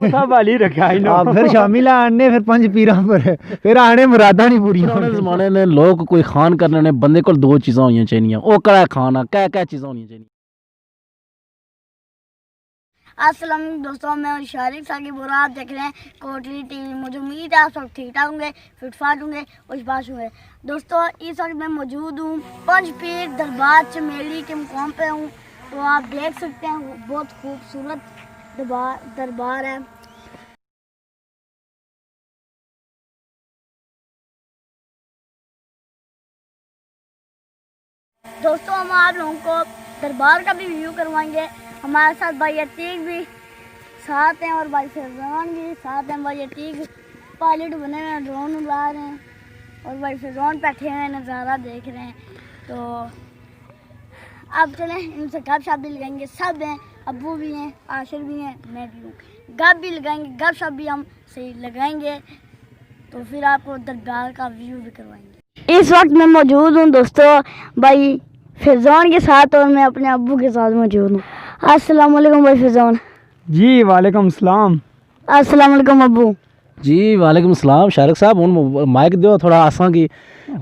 सब हाली रखा फिर शामिल आने फिर पंज पीरां पर फिर आने मुरादा नहीं पूरी पुराने जमाने ने लोग कोई खान करने ने बंदे को दो चीज़ां होनी चाहिए, वो कड़ा खाना क्या क्या चीज़ां होनी चाहिए। अस्सलाम दोस्तों, मैं शारिक साकिब और आप देख रहे हैं कोटली टीवी। मुझे उम्मीद है आप सब ठीक ठाक होंगे, फिट फाट होंगे और इस होंगे। दोस्तों इस वक्त मैं मौजूद हूँ पंजपीर दरबार चमेली के मुकाम पे हूँ। तो आप देख सकते हैं बहुत खूबसूरत दरबार है। दोस्तों हम आप लोगों को दरबार का भी व्यू करवाएंगे। हमारे साथ भाई अतीक भी साथ हैं और भाई फैज़ान भी साथ हैं। भाई अतीक पायलट बने हुए हैं, ड्रोन उड़ा रहे हैं और भाई फैज़ान बैठे हुए नज़ारा देख रहे हैं। तो अब चलें इनसे गप शप भी लगाएंगे। सब हैं, अब्बू भी हैं, आशिर भी हैं, मैं भी हूँ। गप भी लगाएंगे, गप शप भी हम सही लगाएंगे। तो फिर आपको दरबार का व्यू भी करवाएंगे। इस वक्त मैं मौजूद हूँ दोस्तों भाई फैज़ान के साथ और मैं अपने अब्बू के साथ मौजूद हूँ। अस्सलाम वालेकुम भाई फैज़ान। जी वालेकुम सलाम। अस्सलाम वालेकुम अब्बू जी वालेकुम सलाम। शारिक साहब हूँ माइक दो थोड़ा आसा की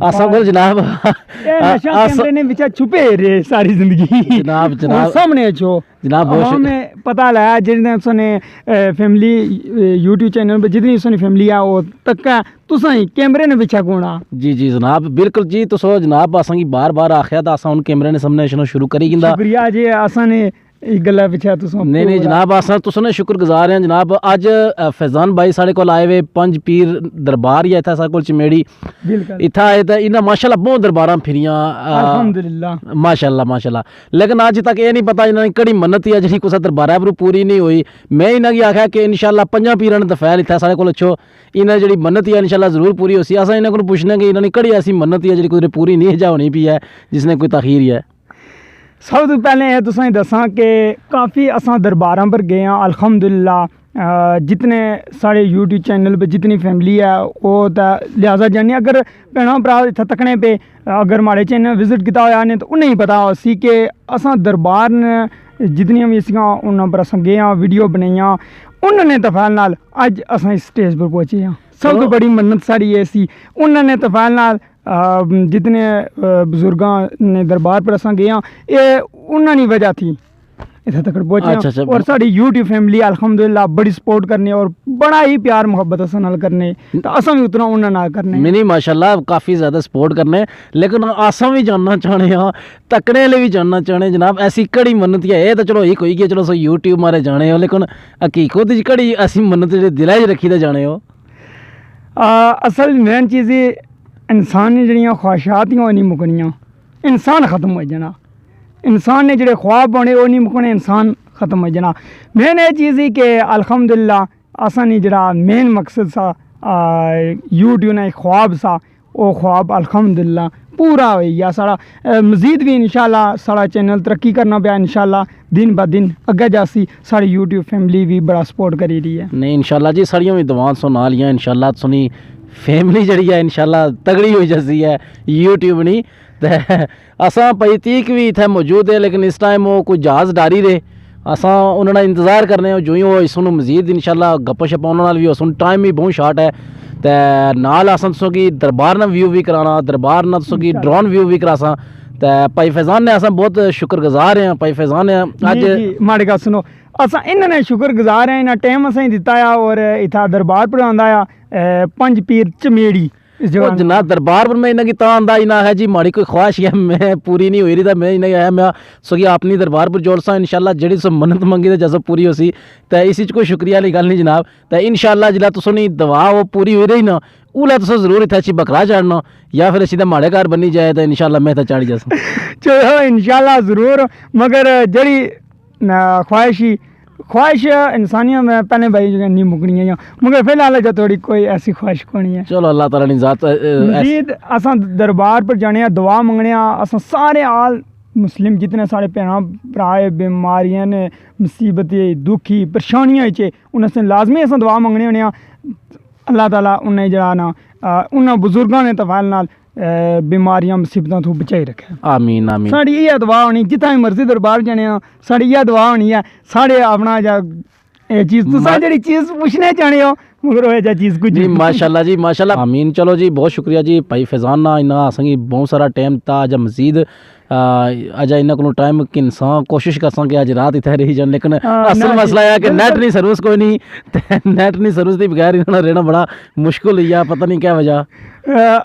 आसा को जनाब। नशा कैमरे ने बिचा छुपे रहे सारी जिंदगी जनाब जनाब सामने छो जनाब हमें पता लगा जितने उसने फैमिली यूट्यूब चैनल पे जितनी उसने फैमिली है वो तक तुसा ही कैमरे ने बिछा कोना। जी जी जनाब बिल्कुल जी। तो सो जनाब असा की बार बार आख्या था असा उन कैमरे ने सामने शुरू करी गिंदा। शुक्रिया जी असा ने गल्ला पिछा तुसा। नहीं नहीं जनाब असा तुसने शुक्रगुजार हैं जनाब। अज फैज़ान भाई साढ़े को आए हुए पंज पीर दरबार ही इतना साढ़े को चमेड़ी इतना आए तो इन्हें माशाल्लाह बहुत दरबार फिरियां अल्हम्दुलिल्लाह माशाल्लाह माशाल्लाह। लेकिन अज तक ये नहीं पता इन्होंने कड़ी मन्नत ही जी कुछ दरबार पर पूरी नहीं हुई। मैं इन्हें की आख्या कि इंशाल्लाह पंजा पीरां दफैल इतना साढ़े को अच्छो इन्हें जी मन्नत ही इंशाल्लाह जरूर पूरी हो सी। अस इन्हें को पुछने कि इन्होंने कड़ी ऐसी मन्नत ही जी कुछ पूरी नहीं जा होनी पी है जिसने कोई तखीर है। सब तो पहले ये तुसें दसां कि काफ़ी असां दरबारां पर गए हैं अल्हम्दुलिल्लाह। जितने साढ़े यूट्यूब चैनल पे जितनी फैमिली है वो तो लिहाजा जाने अगर भैन भ्रा इत्थै तकने पे अगर माड़े चैनल विजिट किया होया ने तो उन्हें ही पता हो सी कि असां दरबार ने जितनियां भी सीगा उन्हां पर असां गए हैं वीडियो बनाइयां उन्होंने तफैल नाल अज असां इस स्टेज पर पहुंचे हैं। सब तो बड़ी मन्नत साड़ी ये सी उन्होंने तफैल नाल जितने बुजुर्गां ने दरबार पर असां गए ये उन्होंने वजह थी इतना तक पहुंचे। और साड़ी यूट्यूब फैमिली अल्हम्दुलिल्लाह बड़ी सपोर्ट करने और बड़ा ही प्यार मुहब्बत असां नाल करने तो असां भी उतना उन्हां नाल करने मिनी माशाल्लाह काफ़ी ज़्यादा सपोर्ट करने। लेकिन असां भी जानना चाहने हाँ तकने ले भी जानना चाहने जनाब ऐसी कड़ी मन्नत है ये तो चलो एक होई कि चलो सो यूट्यूब मारे जाने हो लेकिन हकीकत च कड़ी ऐसी मन्नत जो दिला च रखी ते जाने हो। असल मेन चीज़ इंसान ने जड़ियाँ ख्वाहिशात ही नहीं मुकनियाँ इंसान ख़त्म हो जाना। इंसान ने जोड़े ख्वाब बने वो नहीं मुकने इंसान ख़त्म हो जाना। मेन ये चीज़ ही कि अल्हम्दुलिल्लाह असा नहीं जड़ा मेन मकसद सा यूट्यूब ने ख्वाब सा वो ख्वाब अल्हम्दुलिल्लाह पूरा हो गया साड़ा। मज़ीद भी इंशाल्लाह साड़ा चैनल तरक्की करना पाया इंशाल्लाह दिन ब दिन अगे जासी साड़ी यूट्यूब फैमिली भी बड़ा सपोर्ट करी रही है। नहीं इंशाल्लाह जी साड़ियाँ भी दुआं सुना लियां इंशाल्लाह सुनी फैमिली जड़ी है इंशाल्लाह तगड़ी हो जैसी है यूट्यूब नहीं तो असा भाई तीक भी इतने मौजूद है लेकिन इस टाइम वो कोई जहाज़ डारी रहे असा उन्होंने इंतज़ार करने जो ही वो इसनों मजीद इंशाल्लाह गप्पा शप्पा उन्होंने भी उस टाइम भी बहुत शार्ट है तो नाल असा तुसों की दरबार ना व्यू भी कराना दरबार ना तुसों की ड्रोन व्यू भी करासा तो भाई फैज़ान ने असा बहुत शुक्रगुजार हैं। भाई फैज़ान ने अज माड़ी गल सुनो असा इन्होंने शुक्रगुजार हैं इन्हें टाइम असें दिता है और इतना दरबार पर आंदा है पंज पीर चमेड़ी जना दरबार पर मैं इन्हें आंदा इना है जी माड़ी कोई ख्वाहिश है मैं पूरी नहीं हुई रही था मैं इन्हें आया मैं सो अपनी दरबार पर जोड़ सा इंशाल्लाह जड़ी सो मन्नत मंगी तो जैसा पूरी हो सी तो इस कोई शुक्रिया वाली गल नहीं जनाब। तो इंशाल्लाह जिला तुसों दवा वो पूरी हुई रही ना उला तुस जरूर इतना अच्छी बकरा चाड़ना या फिर अच्छी तो माड़े घर बनी जाए तो इंशाल्लाह मैं तो चाड़ी जैसा चलो इंशाल्लाह ज़रूर। मगर जड़ी ख्वाहिश इंसानियत में पहले भाई जो नहीं मुकनी है मगर फिलहाल जो थोड़ी कोई ऐसी ख्वाहिश कोनी है। चलो अल्लाह ताला ने ज़ात मज़ीद असां दरबार पर जाने दुआ मंगने असां सारे आल मुस्लिम जितने साढ़े भैन भ्रा बीमारियां ने मुसीबत दुखी परेशानियां च उन्हें लाजमी असां दुआ मंगने होने अल्लाह ताला उन्हें जड़ा ना उन्होंने बुजुर्गों ने तफैल नाल बीमारियां मुसीबतों तो बचाई रखे। आमीन आमीन। साड़ी ये दुआ होनी जितना मर्जी दरबार जाने साड़ी यह दुआ होनी है साढ़े अपना ये चीज़ तुसा जेह्ड़ी चीज़ पुछना चाहते हो मगर वो जा चीज़ कुछ जी माशाल्लाह जी माशाल्लाह आमीन। चलो जी बहुत शुक्रिया जी भाई फैजान ना इन्ना असेंगी बहुत सारा टाइम था अज मजीद अज इन्ना को टाइम कि इंसान कोशिश करसा कि अज रात इत्थे रही जान लेकिन असल मसला है कि नेट नहीं सर्विस कोई नहीं ते नेट नहीं सर्विस के बगैर इन्होंने रहना बड़ा मुश्किल होई आ पता नहीं क्या वजह।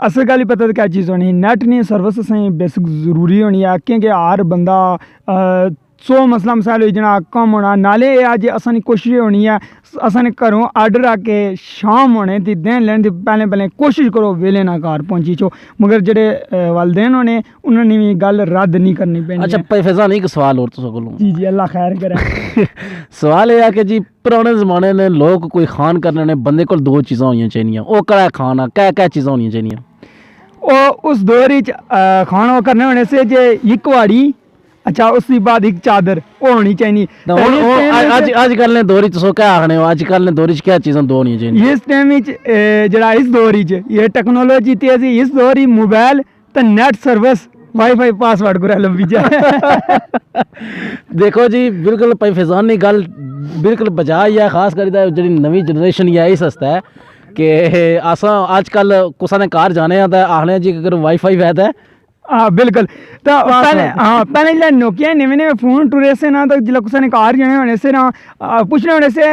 असल गल ही पता क्या चीज़ होनी नेट नहीं सर्विस असें बेसिक ज़रूरी होनी है क्योंकि हर बंदा 100 मसला मसाइल होई जाना कम होना नाले अज असां कोशिश होनी है असां घरों आर्डर आके शाम होने दी दिन लैने दी पैह्लें कोशिश करो वेले ना घर पहुंची चो मगर जेह्ड़े वालदेन होने उन्होंने भी गल रद्द नहीं करनी पैनी। अच्छा भाई फैजान एक सवाल और तुस कोलों जी जी अल्लाह खैर करे। सवाल यह है कि जी पुराने जमाने ने लोग कोई खान करने ने बंदे को 2 चीज़ां होनी चाहिए वो कड़ा खाना क्या चीज़ां होनी चाहिए ਉਹ उस दौर च खाना करने होने से जे एक वाड़ी अच्छा उसके बाद एक चादर वो होनी चाहिए। अजकल ने दौर च क्या आखने हो अजकल ने दौर च क्या चीज़ां 2 होनी चाहिए इस टाइम जरा इस दौर च ये टेक्नोलॉजी तेजी इस दौर ही मोबाइल तो नेट सर्विस वाईफाई पासवर्ड को लंबी जाए। देखो जी बिल्कुल भाई फैजान ने गल बिल्कुल बजाई है खास कर जी नवी जनरेशन है इस आस्तै कि असां अजकल कुसा ने घर जाने आखने जी अगर वाईफाई वैद है हाँ बिल्कुल तो पहले जेल्लै नोकिया नमें फोन टुरे से ना तो जिसलै कुसै ने घर जाने होने से ना पुछने होने से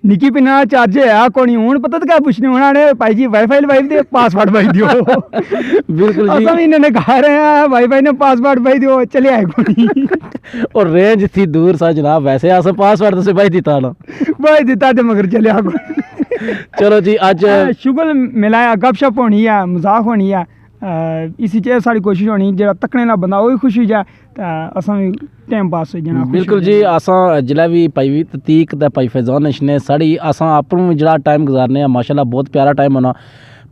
निक्की पिन्ना चार्ज है कोनी हूँ पता तो क्या पुछने होना भाई जी वाईफाई लवाई दे पासवर्ड पाई दियो। बिल्कुल जी असां भी इन्होंने घर है वाईफाई ने पासवर्ड पाई दियो चले आए कोनी और रेंज थी दूर सा जनाब वैसे अस पासवर्ड तो भाई दिता ना भाई दिता ते मगर चले आ कोनी। चलो जी अज शुगल मिलाया गपशप होनी है मजाक होनी है इसी च साड़ी कोशिश होनी जेह्ड़ा तक्कने ना बंदा ओही खुश होई जाए ते असां भी टाइम पास होई जाना। बिल्कुल जी असां जिल्लै भी भाई ततीक ते भाई फैजान ने साढ़ी असां आपूं जेह्ड़ा टाइम गुजारने माशाल्लाह बहुत प्यारा टाइम होना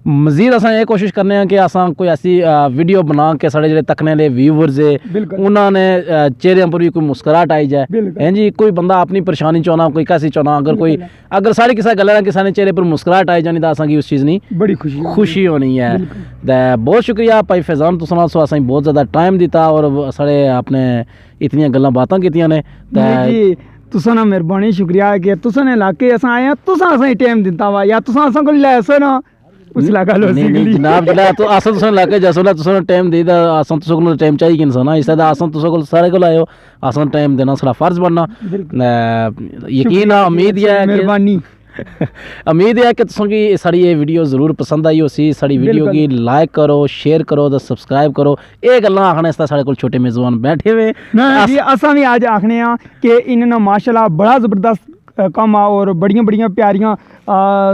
मजीद असां ये कोशिश करने हैं कि असां कोई ऐसी वीडियो बना के साढ़े जेह्ड़े तकने आह्ले व्यूवर्स है उन्होंने चेहरे पर भी कोई मुस्कुराहट आई जाए हैं जी कोई बंदा अपनी परेशानी चाहना कोई कैसी चाहना अगर साढ़ी किसी गल्ला किसी ने चेहरे पर मुस्कुराहट आई जानी तो असां उस चीज़ नी बड़ी खुशी होनी है। ते बहुत शुक्रिया भाई फैजान तुसां सो असें बहुत ज़्यादा टाइम दिता और साढ़े अपने इतनियां गल्लां बातां कीतियां ने तुसां ना मेहरबानी शुक्रिया कि तुसां ने लाके असां आए तुसां असें टाइम दिता वा या तुसां असां कोल लै ना उसला गल हो नहीं जनाब जिला तो असन तुसें लाके जसोला तुसें टाइम देदा असन तुसें कोल टाइम चाहिए इंसान इसदा असन तुसें कोल सारे कोल आयो असन टाइम देना साढ़ा फर्ज बनना यकीन है उम्मीद है मेहरबानी उम्मीद है कि तुसेंगी साड़ी ये वीडियो जरूर पसंद आई होसी साड़ी वीडियो की लाइक करो शेयर करो तो सब्सक्राइब करो ये गल्लां आखने आस्तै साढ़े कोल छोटे मेज़बान बैठे हुए जी असां भी अज आखने आ कि इन्होंने माशाल्लाह बड़ा ज़बरदस्त कम आ और बड़ियां प्यारियां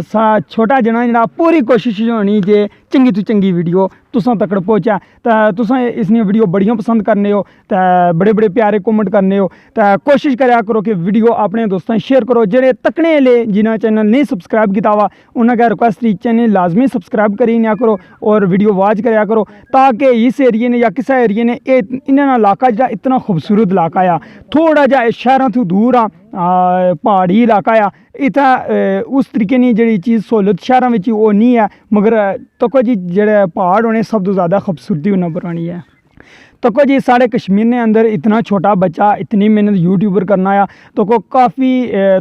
सा छोटा जना जेह्ड़ा पूरी कोशिश होनी जे चंगी तो चंगी वीडियो तुसां तक पहुँचा तो तुसां इसनी वीडियो बड़ियां पसंद करने हो तो बड़े प्यारे कमेंट करने हो तो कोशिश करा करो कि वीडियो अपने दोस्तों शेयर करो जेह्ड़े तकने आह्ले जिन्हें चैनल नहीं सबसक्राइब किया हुआ उन्हें रिक्वेस्ट थी चैनल लाजमी सबसक्राइब करी ना करो और वीडियो वॉच कराया करो ताकि इस एरिए ने या किसी एरिए ने इन्होंने इलाका जो इतना खूबसूरत इलाका आ थोड़ा जा शहरों तो दूर आ पहाड़ी इलाका आ इत्थै उस तरीके की जी चीज़ सहूलत शहरों में वो नहीं है मगर तको जी जेह्ड़े पहाड़ होने सब तो ज़्यादा खूबसूरती उन्हें पुरानी है। तको जी साढ़े कश्मीर ने अंदर इतना छोटा बच्चा इतनी मेहनत यूट्यूबर करना आया तो को काफ़ी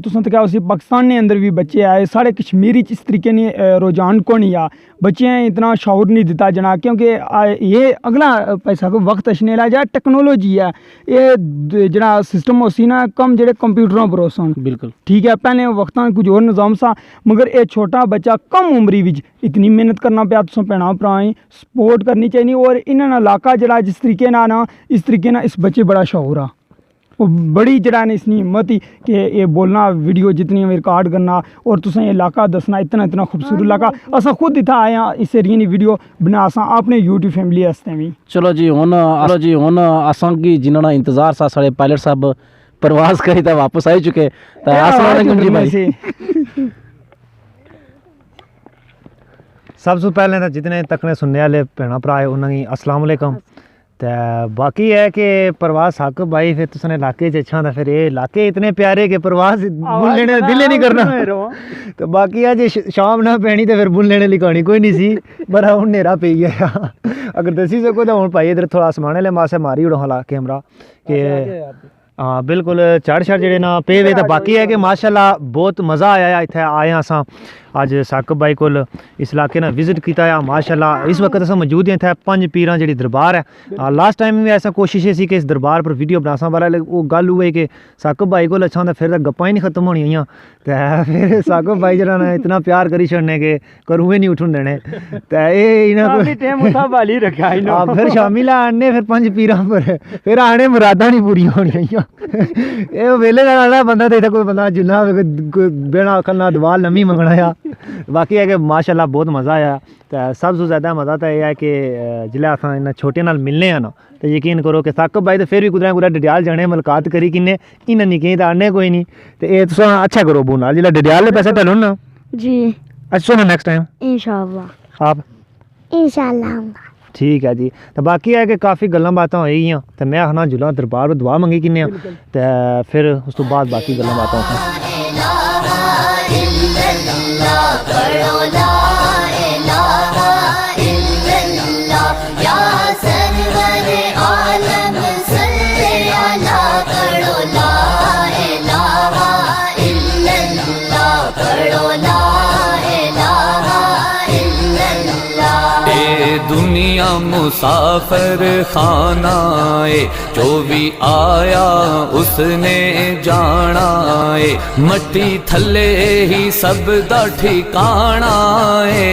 तुसें क्या उसी पाकिस्तान ने अंदर भी बच्चे आए साढ़े कश्मीर इस तरीके ने रुझान को नहीं आ बच्चे इतना शौर नहीं दिता जना क्योंकि ये अगला पैसा को वक्त अचने ला जाए टेक्नोलॉजी है ये जरा सिस्टम उसी ना कम जेह्ड़े कंप्यूटरों पर होसन बिल्कुल ठीक है पहले वक्त कुछ और निज़ाम सा मगर ये छोटा बच्चा कम उम्री विच इतनी मेहनत करना पिया तुसें भैनां भ्राएं सपोर्ट करनी चाहिए और इन्होंने इलाका जरा जिस तरीके ना इस तरीके ना इस बच्चे बड़ा शौर आ वो बड़ी जरा ने इसनी हिम्मत ही कि ये बोलना वीडियो जितनी रिकॉर्ड करना और तुसें ये इलाका दसना इतना खूबसूरत इलाका अस खुद इतना आए हैं इस एरिए की वीडियो बना अस अपने यूट्यूब फैमिली आस्ते भी चलो जी हुन असां की जिन्होंने इंतजार सा साढ़े पायलट साहब प्रवास करी तो वापस आई चुके सब तो पहले तो जितने तकने सुनने वाले भैन भ्रा है उन्होंने अस्सलाम वालेकुम तो बाकी है कि प्रवास हक भाई फिर तुसने इलाके च अच्छा था फिर ये इलाके इतने प्यारे कि प्रवास बुन लेने दिल ही नहीं करना तो बाकी अज शाम ना पैनी तो फिर बुन लेने ली कहानी कोई नहीं सी पर हूँ नेरा पी गया अगर दसी सको तो हूँ भाई इधर थोड़ा आसमाने ले मासे मारी उड़ो हला कैमरा कि हाँ बिल्कुल चढ़ शड़ जेह्ड़े ना पे वे ते बाकी है कि माशाल्लाह बहुत मज़ा आया इत्थै आए आं असां अज साकिब भाई कोल इस इलाके ना विजिट कीता है माशाल्लाह इस वक्त असां मौजूद हैं इत्थै पंज पीरां जेह्ड़ी दरबार है लास्ट टाइम भी ऐसा कोशिश सी कि इस दरबार पर वीडियो बनासां पर वो गल हुई कि साकिब भाई कोल अच्छा फिर तो गप्पां ही नहीं खत्म होनी इयां ते फिर साकिब भाई जेह्ड़ा ना इतना प्यार करी छड़ने के करूं ही नहीं उठन देने ते एह् इना काफी टाइम उत्थै बाली रखा इन्हों फिर शामी ला आने फिर पंज पीरां पर फिर आने मुरादां नहीं पूरियां होनियां एह् वेले आना बंदा ते इत्थै कोई बंदा जिन्ना बेना खन्ना दवा लम्मी मंगना आ बाकी है कि माशाल्लाह बहुत मज़ा आया तो सब तो ज़्यादा मज़ा तो यह है कि जिसलै अस इन्ना छोटे नाल मिलने आं ना तो यकीन करो कि साकिब भाई तो फिर भी कुदै कुदै डडियाल जाने मुलाकात करी किन्ने इन्ना निक्कें तो आने कोई नहीं तो ये तुस अच्छा करो बू नाल जिसलै डडियाल दे पैसे टलन ना जी अच्छा सुनो नेक्स्ट टाइम इंशाल्लाह आप इंशाल्लाह ठीक है जी तो बाकी है कि काफ़ी गल्लां बातां होई गेइयां तो मैं आखना जुल्ला दरबार पर दुआ मंगी किन्ने ते फिर उस तो बाद बाकी गल्लां बातां होंदियां दुनिया मुसाफिर खाना है जो भी आया उसने जाना है मट्टी थले ही सब दा ठिकाना है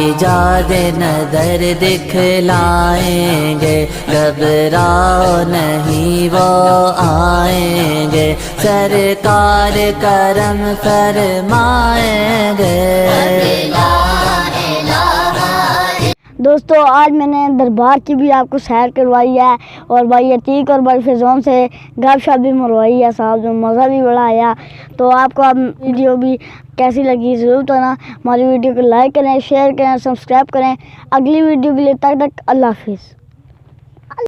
इजाद नजर दिखलाएंगे घबराओ नहीं वो आएंगे सरकार करम फरमाएंगे। दोस्तों आज मैंने दरबार की भी आपको सैर करवाई है और भाई अतीक और भाई फैज़ोन से गपशप भी मरवाई है साहब में मज़ा भी बड़ा आया। तो आपको अब वीडियो भी कैसी लगी ज़रूर बताना। हमारी वीडियो को लाइक करें, शेयर करें, सब्सक्राइब करें। अगली वीडियो के लिए तक अल्लाह हाफिज़।